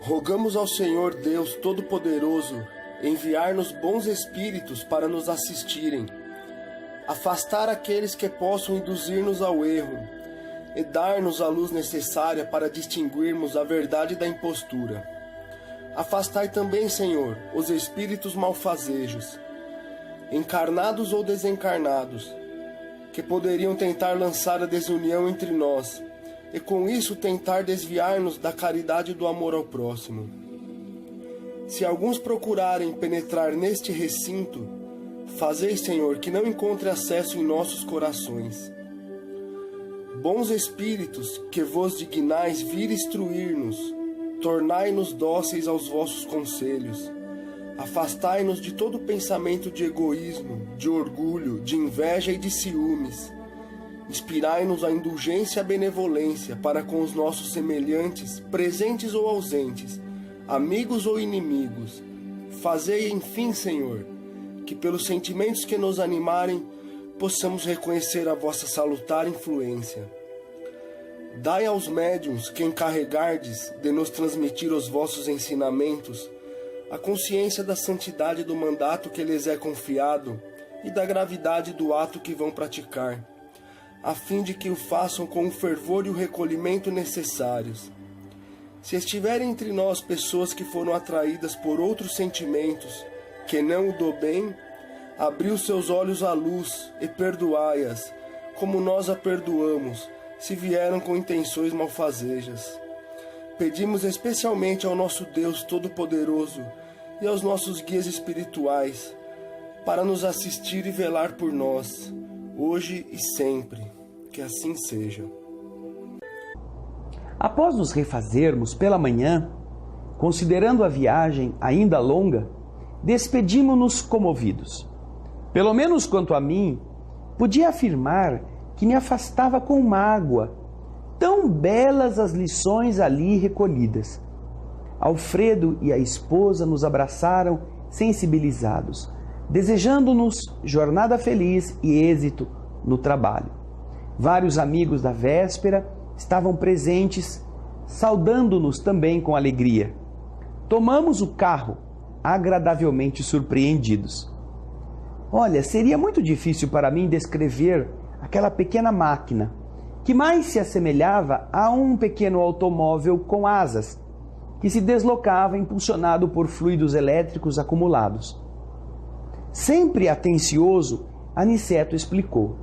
Rogamos ao Senhor Deus Todo-Poderoso enviar-nos bons espíritos para nos assistirem, afastar aqueles que possam induzir-nos ao erro e dar-nos a luz necessária para distinguirmos a verdade da impostura. Afastai também, Senhor, os espíritos malfazejos, encarnados ou desencarnados, que poderiam tentar lançar a desunião entre nós e com isso tentar desviar-nos da caridade e do amor ao próximo. Se alguns procurarem penetrar neste recinto, fazei, Senhor, que não encontre acesso em nossos corações. Bons espíritos, que vos dignais vir instruir-nos, tornai-nos dóceis aos vossos conselhos. Afastai-nos de todo pensamento de egoísmo, de orgulho, de inveja e de ciúmes. Inspirai-nos a indulgência e a benevolência para com os nossos semelhantes, presentes ou ausentes, amigos ou inimigos. Fazei, enfim, Senhor, que pelos sentimentos que nos animarem, possamos reconhecer a vossa salutar influência. Dai aos médiuns que encarregardes de nos transmitir os vossos ensinamentos a consciência da santidade do mandato que lhes é confiado e da gravidade do ato que vão praticar, a fim de que o façam com o fervor e o recolhimento necessários. Se estiverem entre nós pessoas que foram atraídas por outros sentimentos, que não o do bem, abri os seus olhos à luz e perdoai-as, como nós a perdoamos, se vieram com intenções malfazejas. Pedimos especialmente ao nosso Deus Todo-Poderoso e aos nossos guias espirituais, para nos assistir e velar por nós, hoje e sempre. Que assim seja. Após nos refazermos pela manhã, considerando a viagem ainda longa, despedimo-nos comovidos. Pelo menos quanto a mim, podia afirmar que me afastava com mágoa, tão belas as lições ali recolhidas. Alfredo e a esposa nos abraçaram sensibilizados, desejando-nos jornada feliz e êxito no trabalho. Vários amigos da véspera estavam presentes, saudando-nos também com alegria. Tomamos o carro, agradavelmente surpreendidos. Olha, seria muito difícil para mim descrever aquela pequena máquina, que mais se assemelhava a um pequeno automóvel com asas, que se deslocava impulsionado por fluidos elétricos acumulados. Sempre atencioso, Aniceto explicou: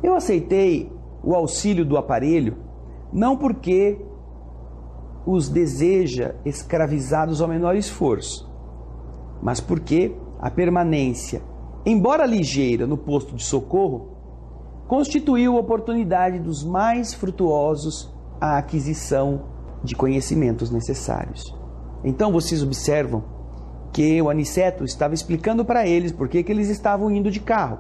eu aceitei o auxílio do aparelho não porque os deseja escravizados ao menor esforço, mas porque a permanência, embora ligeira, no posto de socorro, constituiu a oportunidade dos mais frutuosos à aquisição de conhecimentos necessários. Então vocês observam que o Aniceto estava explicando para eles por que eles estavam indo de carro.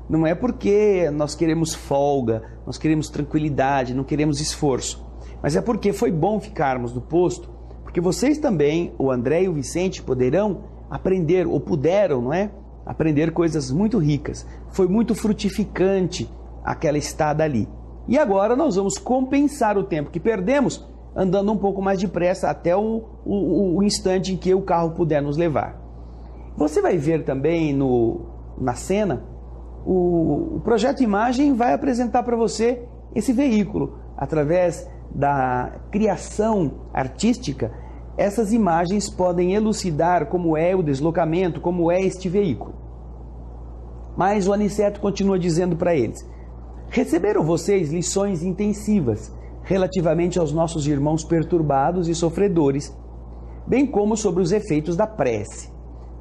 Não é porque nós queremos folga, nós queremos tranquilidade, não queremos esforço, mas é porque foi bom ficarmos no posto, porque vocês também, o André e o Vicente, poderão aprender, ou puderam, não é? Aprender coisas muito ricas. Foi muito frutificante aquela estada ali. E agora nós vamos compensar o tempo que perdemos andando um pouco mais depressa até o instante em que o carro puder nos levar. Você vai ver também na cena, o projeto Imagem vai apresentar para você esse veículo. Através da criação artística, essas imagens podem elucidar como é o deslocamento, como é este veículo. Mas o Aniceto continua dizendo para eles: receberam vocês lições intensivas relativamente aos nossos irmãos perturbados e sofredores, bem como sobre os efeitos da prece.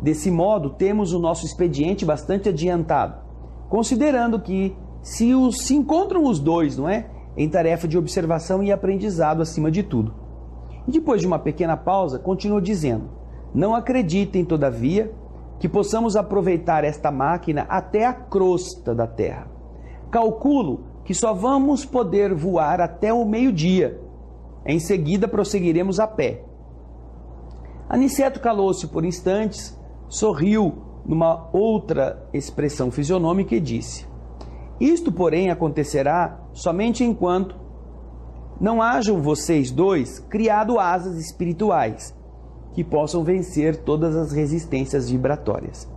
Desse modo, temos o nosso expediente bastante adiantado, considerando que se encontram os dois, não é? Em tarefa de observação e aprendizado acima de tudo. E depois de uma pequena pausa, continuou dizendo: não acreditem, todavia, que possamos aproveitar esta máquina até a crosta da Terra. Calculo que só vamos poder voar até o meio-dia. Em seguida, prosseguiremos a pé. Aniceto calou-se por instantes, sorriu numa outra expressão fisionômica e disse: isto, porém, acontecerá somente enquanto não hajam vocês dois criado asas espirituais que possam vencer todas as resistências vibratórias.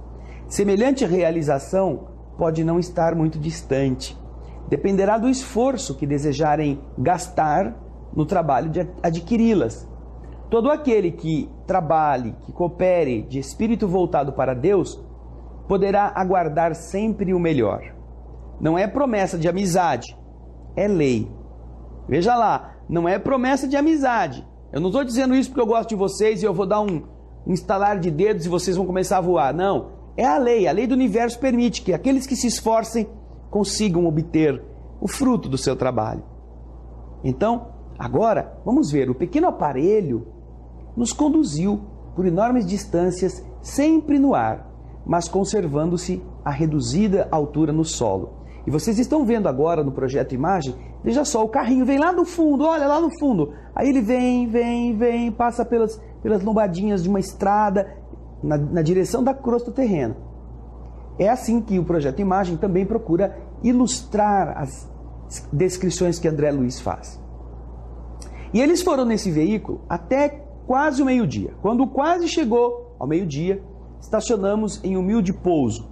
Semelhante realização pode não estar muito distante. Dependerá do esforço que desejarem gastar no trabalho de adquiri-las. Todo aquele que trabalhe, que coopere de espírito voltado para Deus, poderá aguardar sempre o melhor. Não é promessa de amizade, é lei. Veja lá, não é promessa de amizade. Eu não estou dizendo isso porque eu gosto de vocês e eu vou dar um estalar de dedos e vocês vão começar a voar. Não, é a lei do universo permite que aqueles que se esforcem consigam obter o fruto do seu trabalho. Então, agora, vamos ver, o pequeno aparelho nos conduziu por enormes distâncias, sempre no ar, mas conservando-se a reduzida altura no solo. E vocês estão vendo agora no projeto imagem, veja só, o carrinho vem lá no fundo, olha lá no fundo. Aí ele vem, passa pelas lombadinhas de uma estrada na direção da crosta terrena. É assim que o projeto imagem também procura ilustrar as descrições que André Luiz faz. E eles foram nesse veículo até quase o meio-dia. Quando quase chegou ao meio-dia, estacionamos em humilde pouso,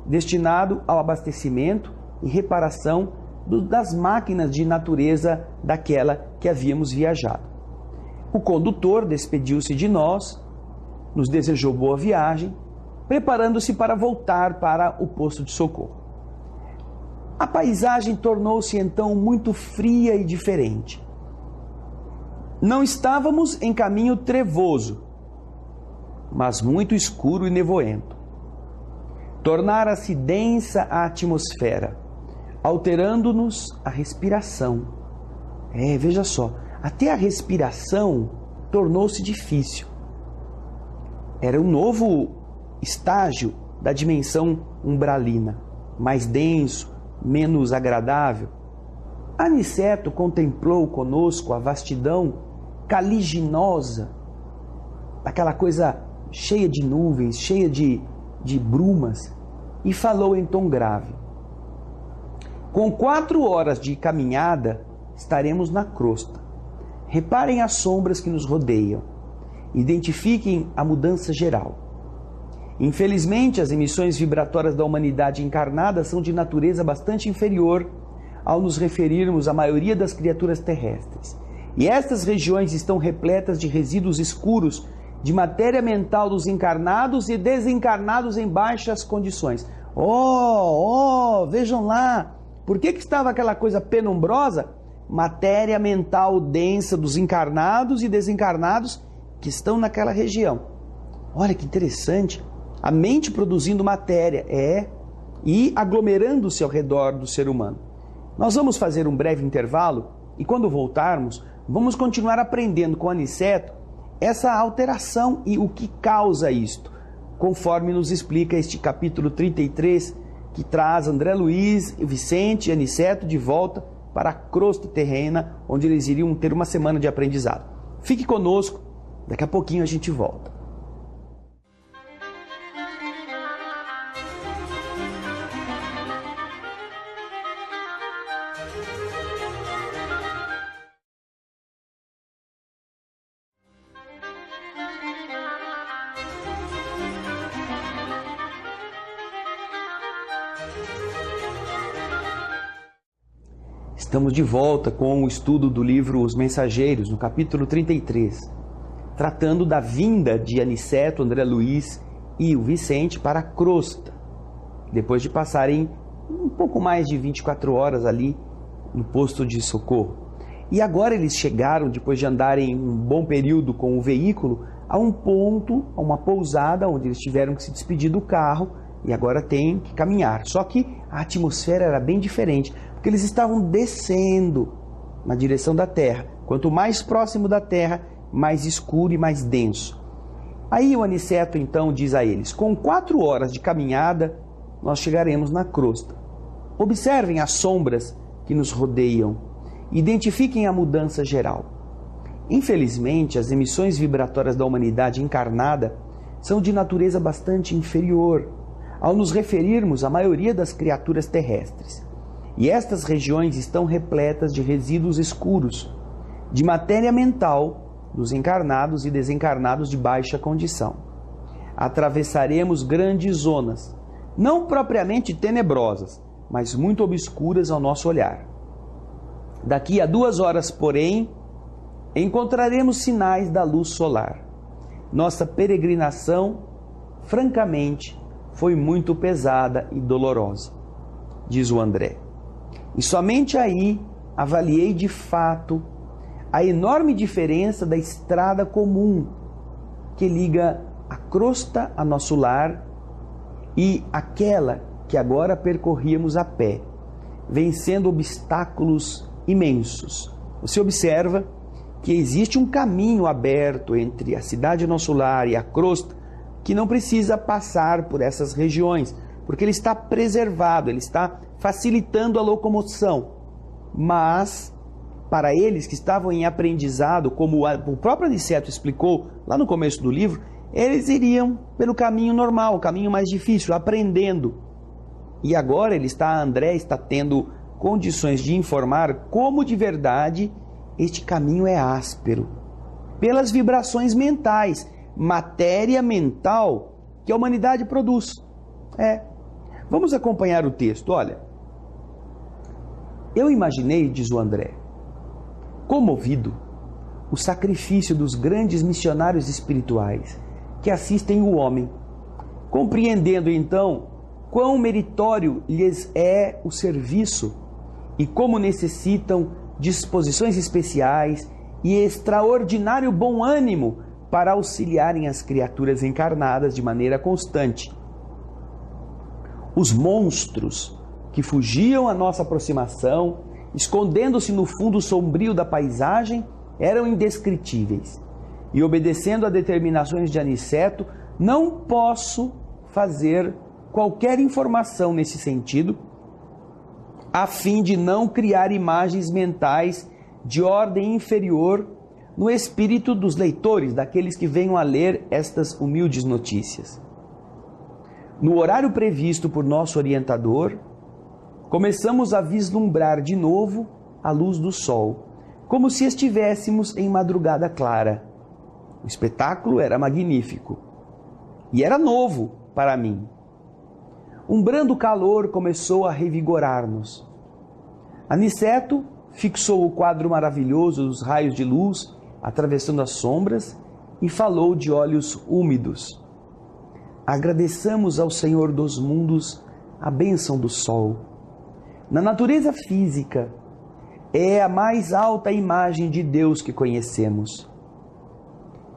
destinado ao abastecimento e reparação das máquinas de natureza daquela que havíamos viajado. O condutor despediu-se de nós, nos desejou boa viagem, preparando-se para voltar para o posto de socorro. A paisagem tornou-se então muito fria e diferente. Não estávamos em caminho trevoso, mas muito escuro e nevoento. Tornara-se densa a atmosfera, alterando-nos a respiração. Veja só, até a respiração tornou-se difícil. Era um novo estágio da dimensão umbralina, mais denso, menos agradável. Aniceto contemplou conosco a vastidão caliginosa, aquela coisa cheia de nuvens, cheia de brumas, e falou em tom grave. Com 4 horas de caminhada, estaremos na crosta. Reparem as sombras que nos rodeiam. Identifiquem a mudança geral. Infelizmente, as emissões vibratórias da humanidade encarnada são de natureza bastante inferior ao nos referirmos à maioria das criaturas terrestres. E estas regiões estão repletas de resíduos escuros de matéria mental dos encarnados e desencarnados em baixas condições. Vejam lá, por que estava aquela coisa penumbrosa? Matéria mental densa dos encarnados e desencarnados que estão naquela região. Olha que interessante, a mente produzindo matéria, e aglomerando-se ao redor do ser humano. Nós vamos fazer um breve intervalo e quando voltarmos, vamos continuar aprendendo com Aniceto essa alteração e o que causa isto, conforme nos explica este capítulo 33, que traz André Luiz, Vicente e Aniceto de volta para a crosta terrena, onde eles iriam ter uma semana de aprendizado. Fique conosco, daqui a pouquinho a gente volta. Estamos de volta com o estudo do livro Os Mensageiros, no capítulo 33, tratando da vinda de Aniceto, André Luiz e o Vicente para a crosta, depois de passarem um pouco mais de 24 horas ali no posto de socorro. E agora eles chegaram, depois de andarem um bom período com o veículo, a um ponto, a uma pousada, onde eles tiveram que se despedir do carro e agora têm que caminhar. Só que a atmosfera era bem diferente, porque eles estavam descendo na direção da Terra. Quanto mais próximo da Terra, mais escuro e mais denso. Aí o Aniceto então diz a eles: com 4 horas de caminhada, nós chegaremos na crosta. Observem as sombras que nos rodeiam. Identifiquem a mudança geral. Infelizmente, as emissões vibratórias da humanidade encarnada são de natureza bastante inferior, ao nos referirmos à maioria das criaturas terrestres. E estas regiões estão repletas de resíduos escuros, de matéria mental dos encarnados e desencarnados de baixa condição. Atravessaremos grandes zonas, não propriamente tenebrosas, mas muito obscuras ao nosso olhar. Daqui a 2 horas, porém, encontraremos sinais da luz solar. Nossa peregrinação, francamente, foi muito pesada e dolorosa, diz o André. E somente aí avaliei de fato a enorme diferença da estrada comum que liga a crosta a nosso lar e aquela que agora percorríamos a pé, vencendo obstáculos imensos. Você observa que existe um caminho aberto entre a cidade nosso lar e a crosta que não precisa passar por essas regiões, porque ele está preservado, ele está facilitando a locomoção. Mas, para eles que estavam em aprendizado, como o próprio Aniceto explicou lá no começo do livro, eles iriam pelo caminho normal, o caminho mais difícil, aprendendo. E agora André está tendo condições de informar como de verdade este caminho é áspero, pelas vibrações mentais, matéria mental que a humanidade produz. Vamos acompanhar o texto. Olha, eu imaginei, diz o André, comovido, o sacrifício dos grandes missionários espirituais que assistem o homem, compreendendo então quão meritório lhes é o serviço e como necessitam disposições especiais e extraordinário bom ânimo para auxiliarem as criaturas encarnadas de maneira constante. Os monstros que fugiam à nossa aproximação, escondendo-se no fundo sombrio da paisagem, eram indescritíveis. E obedecendo a determinações de Aniceto, não posso fazer qualquer informação nesse sentido, a fim de não criar imagens mentais de ordem inferior no espírito dos leitores, daqueles que venham a ler estas humildes notícias. No horário previsto por nosso orientador, começamos a vislumbrar de novo a luz do sol, como se estivéssemos em madrugada clara. O espetáculo era magnífico e era novo para mim. Um brando calor começou a revigorar-nos. Aniceto fixou o quadro maravilhoso dos raios de luz atravessando as sombras e falou de olhos úmidos. Agradeçamos ao Senhor dos mundos a bênção do sol. Na natureza física, é a mais alta imagem de Deus que conhecemos.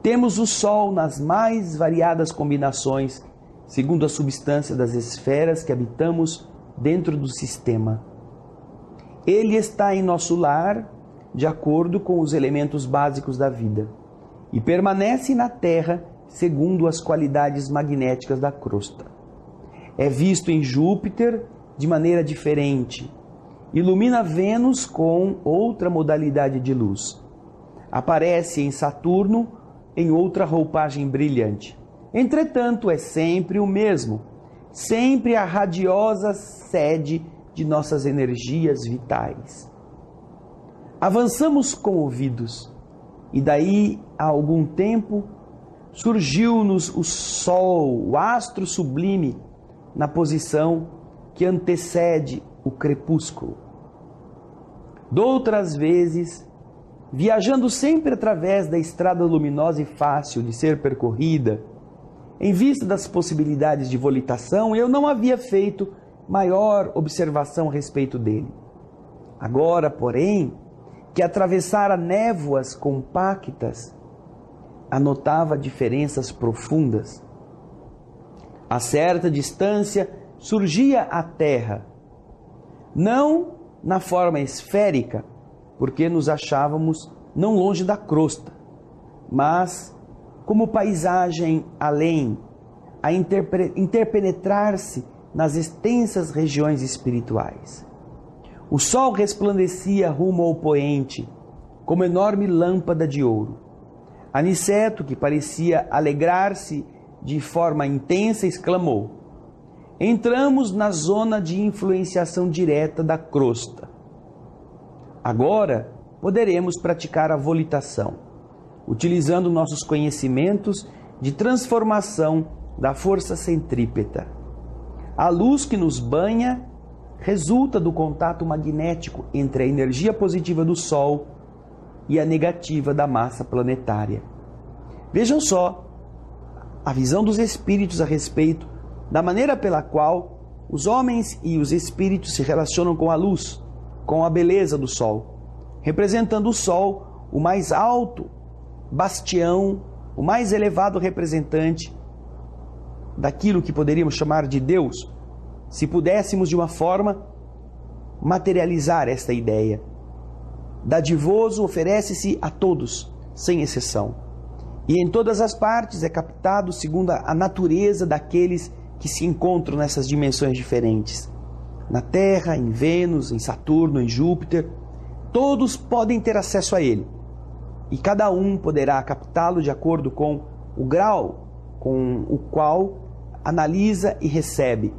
Temos o sol nas mais variadas combinações, segundo a substância das esferas que habitamos dentro do sistema. Ele está em nosso lar, de acordo com os elementos básicos da vida, e permanece na Terra segundo as qualidades magnéticas da crosta. É visto em Júpiter de maneira diferente. Ilumina Vênus com outra modalidade de luz. Aparece em Saturno em outra roupagem brilhante. Entretanto, é sempre o mesmo, sempre a radiosa sede de nossas energias vitais. Avançamos comovidos, e daí a algum tempo surgiu-nos o Sol, o astro sublime, na posição que antecede o crepúsculo. Doutras vezes, viajando sempre através da estrada luminosa e fácil de ser percorrida, em vista das possibilidades de volitação, eu não havia feito maior observação a respeito dele. Agora, porém, que atravessara névoas compactas, anotava diferenças profundas. A certa distância surgia a Terra, não na forma esférica, porque nos achávamos não longe da crosta, mas como paisagem além, a interpenetrar-se nas extensas regiões espirituais. O sol resplandecia rumo ao poente, como enorme lâmpada de ouro. Aniceto, que parecia alegrar-se de forma intensa, exclamou: entramos na zona de influenciação direta da crosta. Agora poderemos praticar a volitação, utilizando nossos conhecimentos de transformação da força centrípeta. A luz que nos banha resulta do contato magnético entre a energia positiva do Sol e a negativa da massa planetária. Vejam só a visão dos espíritos a respeito da maneira pela qual os homens e os espíritos se relacionam com a luz, com a beleza do Sol, representando o Sol, o mais alto bastião, o mais elevado representante daquilo que poderíamos chamar de Deus, se pudéssemos de uma forma materializar esta ideia. Dadivoso oferece-se a todos, sem exceção, e em todas as partes é captado segundo a natureza daqueles que se encontram nessas dimensões diferentes. Na Terra, em Vênus, em Saturno, em Júpiter, todos podem ter acesso a ele, e cada um poderá captá-lo de acordo com o grau com o qual analisa e recebe.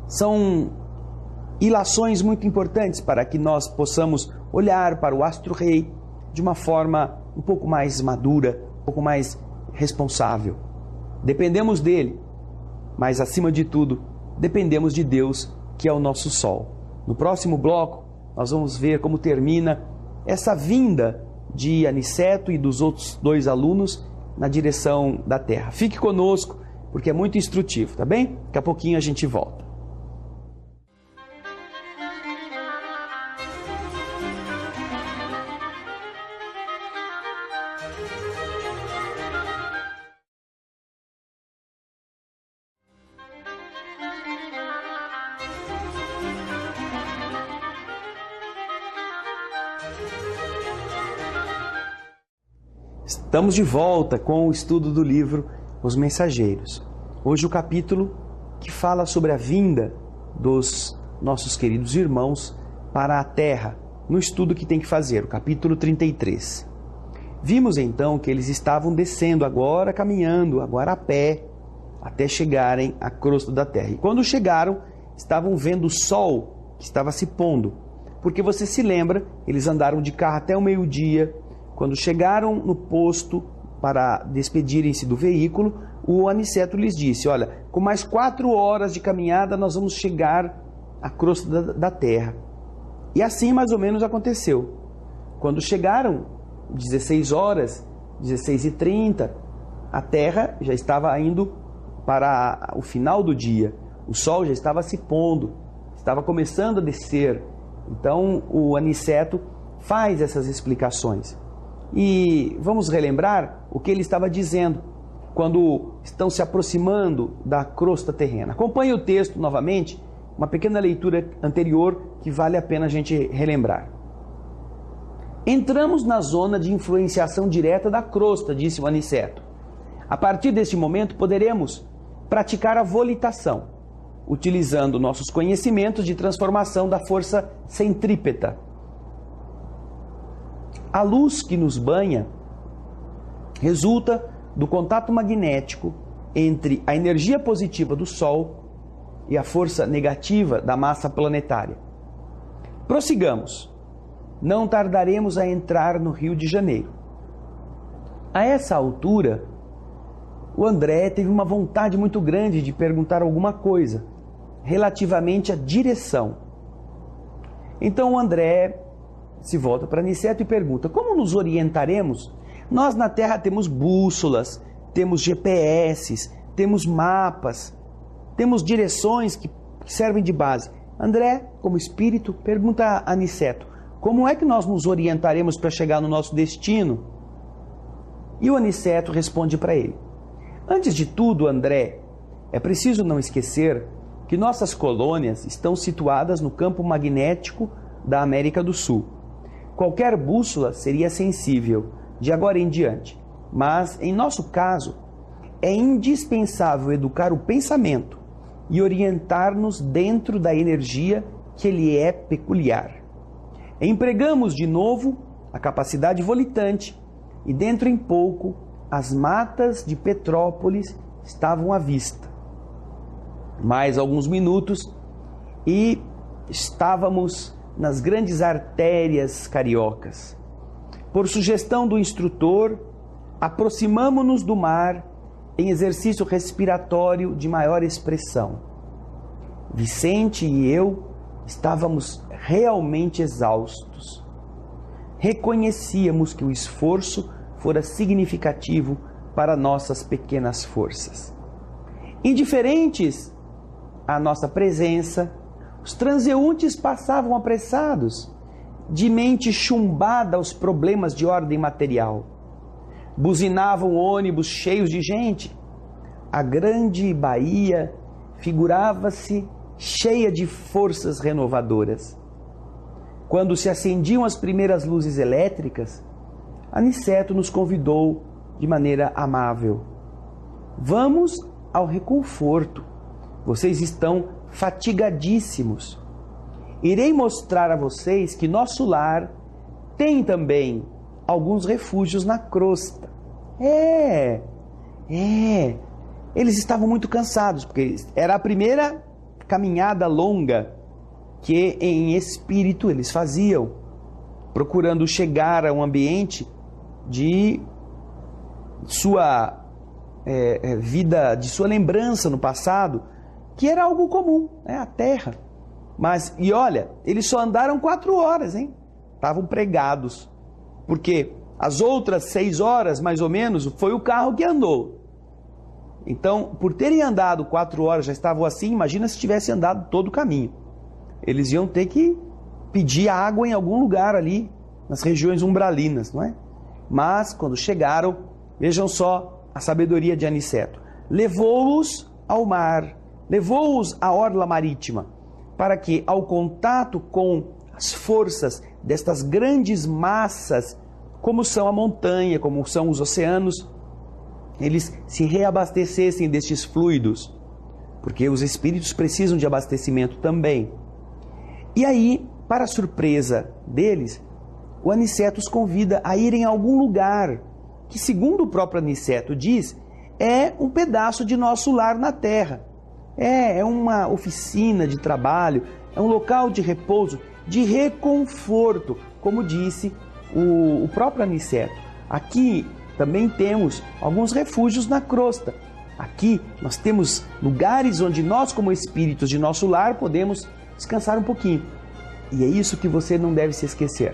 São ilações muito importantes para que nós possamos olhar para o astro-rei de uma forma um pouco mais madura, um pouco mais responsável. Dependemos dele, mas acima de tudo, dependemos de Deus, que é o nosso Sol. No próximo bloco, nós vamos ver como termina essa vinda de Aniceto e dos outros 2 alunos na direção da Terra. Fique conosco, porque é muito instrutivo, tá bem? Daqui a pouquinho a gente volta. Estamos de volta com o estudo do livro Os Mensageiros. Hoje o capítulo que fala sobre a vinda dos nossos queridos irmãos para a Terra, no estudo que tem que fazer, o capítulo 33. Vimos então que eles estavam descendo agora, caminhando, agora a pé, até chegarem à crosta da Terra. E quando chegaram, estavam vendo o Sol que estava se pondo, porque você se lembra, eles andaram de carro até o meio-dia. Quando chegaram no posto para despedirem-se do veículo, o Aniceto lhes disse: olha, com mais 4 horas de caminhada nós vamos chegar à crosta da Terra. E assim mais ou menos aconteceu. Quando chegaram, 16 horas, 16h30, a Terra já estava indo para o final do dia. O Sol já estava se pondo, estava começando a descer. Então o Aniceto faz essas explicações. E vamos relembrar o que ele estava dizendo quando estão se aproximando da crosta terrena. Acompanhe o texto novamente, uma pequena leitura anterior que vale a pena a gente relembrar. Entramos na zona de influenciação direta da crosta, disse o Aniceto. A partir deste momento poderemos praticar a volitação, utilizando nossos conhecimentos de transformação da força centrípeta. A luz que nos banha resulta do contato magnético entre a energia positiva do Sol e a força negativa da massa planetária. Prossigamos. Não tardaremos a entrar no Rio de Janeiro. A essa altura, o André teve uma vontade muito grande de perguntar alguma coisa relativamente à direção. Então o André se volta para Aniceto e pergunta: como nos orientaremos? Nós na Terra temos bússolas, temos GPS, temos mapas, temos direções que servem de base. André, como espírito, pergunta a Aniceto: como é que nós nos orientaremos para chegar no nosso destino? E o Aniceto responde para ele: antes de tudo, André, é preciso não esquecer que nossas colônias estão situadas no campo magnético da América do Sul. Qualquer bússola seria sensível de agora em diante, mas, em nosso caso, é indispensável educar o pensamento e orientar-nos dentro da energia que lhe é peculiar. Empregamos de novo a capacidade volitante e, dentro em pouco, as matas de Petrópolis estavam à vista. Mais alguns minutos e estávamos nas grandes artérias cariocas. Por sugestão do instrutor, aproximamo-nos do mar em exercício respiratório de maior expressão. Vicente e eu estávamos realmente exaustos. Reconhecíamos que o esforço fora significativo para nossas pequenas forças. Indiferentes à nossa presença, os transeuntes passavam apressados, de mente chumbada aos problemas de ordem material. Buzinavam ônibus cheios de gente. A grande Bahia figurava-se cheia de forças renovadoras. Quando se acendiam as primeiras luzes elétricas, Aniceto nos convidou de maneira amável. Vamos ao reconforto. Vocês estão fatigadíssimos. Irei mostrar a vocês que nosso lar tem também alguns refúgios na crosta. Eles estavam muito cansados, porque era a primeira caminhada longa que em espírito eles faziam, procurando chegar a um ambiente de sua vida, de sua lembrança no passado, que era algo comum, né? A terra. Mas, e olha, eles só andaram 4 horas, hein? Estavam pregados, porque as outras 6 horas, mais ou menos, foi o carro que andou. Então, por terem andado 4 horas, já estavam assim, imagina se tivessem andado todo o caminho. Eles iam ter que pedir água em algum lugar ali, nas regiões umbralinas, não é? Mas, quando chegaram, vejam só a sabedoria de Aniceto. Levou-os ao mar, levou-os à orla marítima, para que, ao contato com as forças destas grandes massas, como são a montanha, como são os oceanos, eles se reabastecessem destes fluidos, porque os espíritos precisam de abastecimento também. E aí, para a surpresa deles, o Aniceto os convida a irem a algum lugar que, segundo o próprio Aniceto diz, é um pedaço de nosso lar na terra. É uma oficina de trabalho, é um local de repouso, de reconforto, como disse o próprio Aniceto. Aqui também temos alguns refúgios na crosta. Aqui nós temos lugares onde nós, como espíritos de nosso lar, podemos descansar um pouquinho. E é isso que você não deve se esquecer.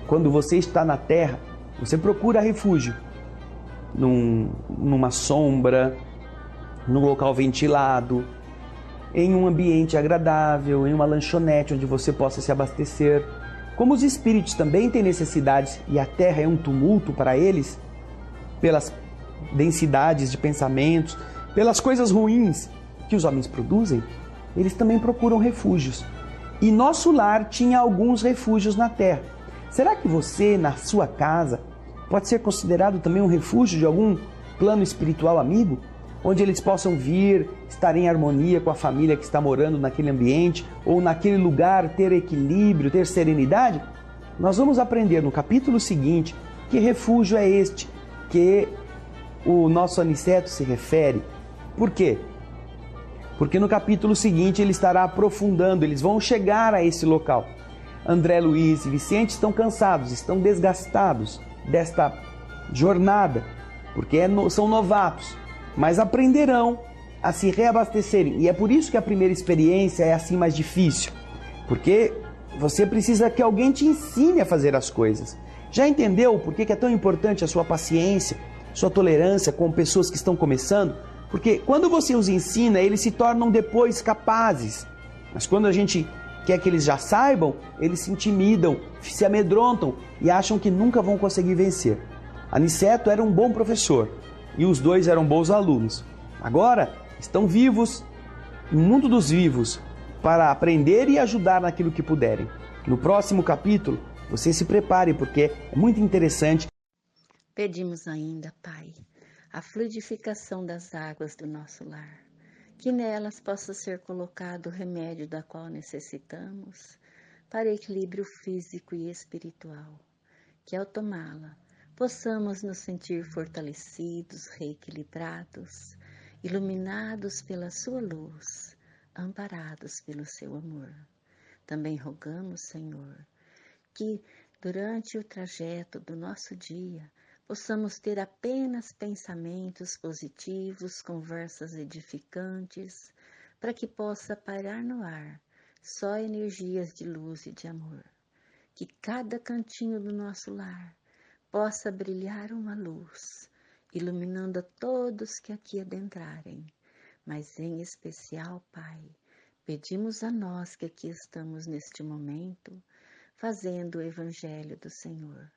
Quando você está na terra, você procura refúgio numa sombra, num local ventilado, em um ambiente agradável, em uma lanchonete onde você possa se abastecer. Como os espíritos também têm necessidades e a terra é um tumulto para eles, pelas densidades de pensamentos, pelas coisas ruins que os homens produzem, eles também procuram refúgios. E nosso lar tinha alguns refúgios na terra. Será que você, na sua casa, pode ser considerado também um refúgio de algum plano espiritual amigo? Onde eles possam vir, estar em harmonia com a família que está morando naquele ambiente, ou naquele lugar, ter equilíbrio, ter serenidade? Nós vamos aprender no capítulo seguinte que refúgio é este que o nosso Aniceto se refere. Por quê? Porque no capítulo seguinte ele estará aprofundando, eles vão chegar a esse local. André Luiz e Vicente estão cansados, estão desgastados desta jornada, porque são novatos, mas aprenderão a se reabastecerem. E é por isso que a primeira experiência é assim mais difícil, porque você precisa que alguém te ensine a fazer as coisas. Já entendeu por que é tão importante a sua paciência, sua tolerância com pessoas que estão começando? Porque quando você os ensina, eles se tornam depois capazes. Mas quando a gente quer que eles já saibam, eles se intimidam, se amedrontam e acham que nunca vão conseguir vencer. Aniceto era um bom professor e os dois eram bons alunos. Agora estão vivos, no mundo dos vivos, para aprender e ajudar naquilo que puderem. No próximo capítulo, você se prepare, porque é muito interessante. Pedimos ainda, Pai, a fluidificação das águas do nosso lar, que nelas possa ser colocado o remédio da qual necessitamos para equilíbrio físico e espiritual, que ao tomá-la possamos nos sentir fortalecidos, reequilibrados, iluminados pela sua luz, amparados pelo seu amor. Também rogamos, Senhor, que durante o trajeto do nosso dia possamos ter apenas pensamentos positivos, conversas edificantes, para que possa pairar no ar só energias de luz e de amor. Que cada cantinho do nosso lar possa brilhar uma luz, iluminando a todos que aqui adentrarem, mas em especial, Pai, pedimos a nós que aqui estamos neste momento, fazendo o Evangelho do Senhor,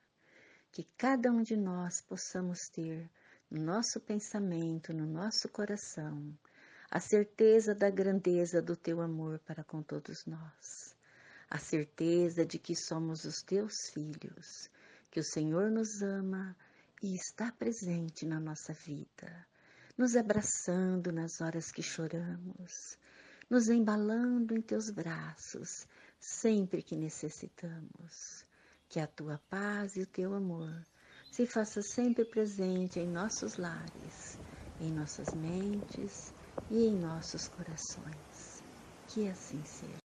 que cada um de nós possamos ter no nosso pensamento, no nosso coração, a certeza da grandeza do Teu amor para com todos nós, a certeza de que somos os Teus filhos, que o Senhor nos ama e está presente na nossa vida, nos abraçando nas horas que choramos, nos embalando em Teus braços, sempre que necessitamos. Que a Tua paz e o Teu amor se faça sempre presente em nossos lares, em nossas mentes e em nossos corações. Que assim seja.